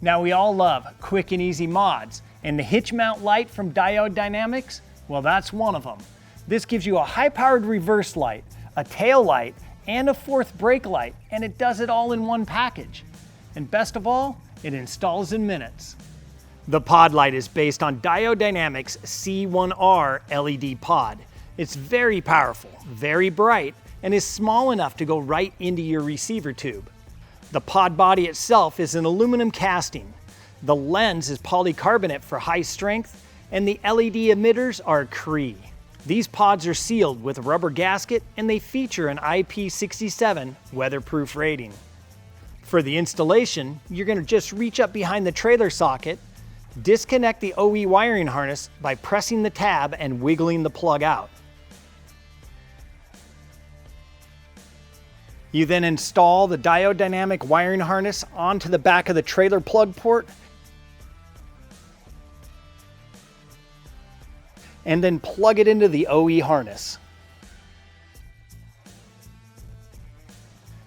Now we all love quick and easy mods, and the HitchMount light from Diode Dynamics, well, that's one of them. This gives you a high-powered reverse light, a tail light, and a fourth brake light, and it does it all in one package. And best of all, it installs in minutes. The pod light is based on Diode Dynamics C1R LED pod. It's very powerful, very bright, and is small enough to go right into your receiver tube. The pod body itself is an aluminum casting. The lens is polycarbonate for high strength, and the LED emitters are Cree. These pods are sealed with a rubber gasket, and they feature an IP67 weatherproof rating. For the installation, you're going to just reach up behind the trailer socket, disconnect the OE wiring harness by pressing the tab and wiggling the plug out. You then install the Diode Dynamic wiring harness onto the back of the trailer plug port, and then plug it into the OE harness.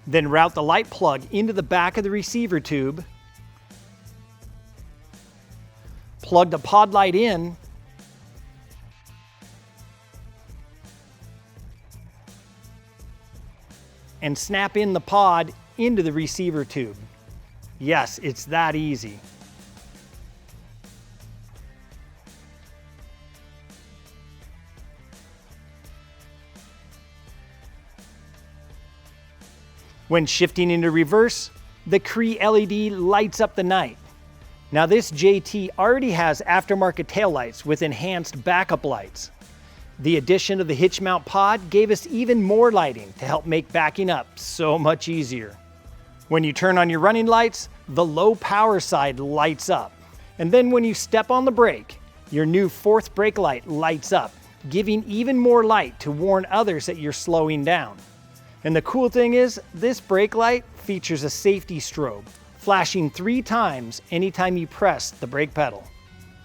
Then route the light plug into the back of the receiver tube, plug the pod light in, and snap in the pod into the receiver tube. Yes, it's that easy. When shifting into reverse, the Cree LED lights up the night. Now this JT already has aftermarket taillights with enhanced backup lights. The addition of the HitchMount pod gave us even more lighting to help make backing up so much easier. When you turn on your running lights, the low power side lights up. And then when you step on the brake, your new fourth brake light lights up, giving even more light to warn others that you're slowing down. And the cool thing is, this brake light features a safety strobe, flashing 3 times anytime you press the brake pedal.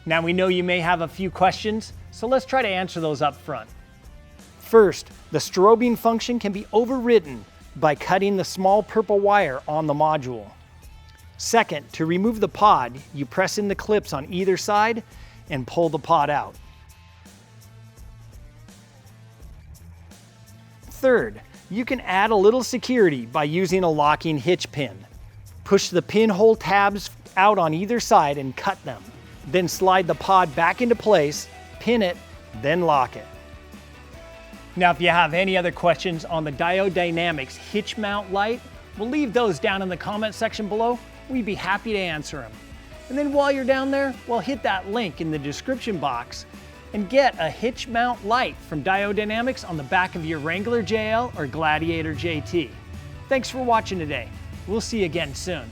Now we know you may have a few questions, so let's try to answer those up front. First, the strobing function can be overridden by cutting the small purple wire on the module. Second, to remove the pod, you press in the clips on either side and pull the pod out. Third, you can add a little security by using a locking hitch pin. Push the pinhole tabs out on either side and cut them. Then slide the pod back into place, pin it, then lock it. Now if you have any other questions on the Diode Dynamics HitchMount light, we'll leave those down in the comment section below. We'd be happy to answer them. And then while you're down there, well, hit that link in the description box and get a HitchMount light from Diode Dynamics on the back of your Wrangler JL or Gladiator JT. Thanks for watching today. We'll see you again soon.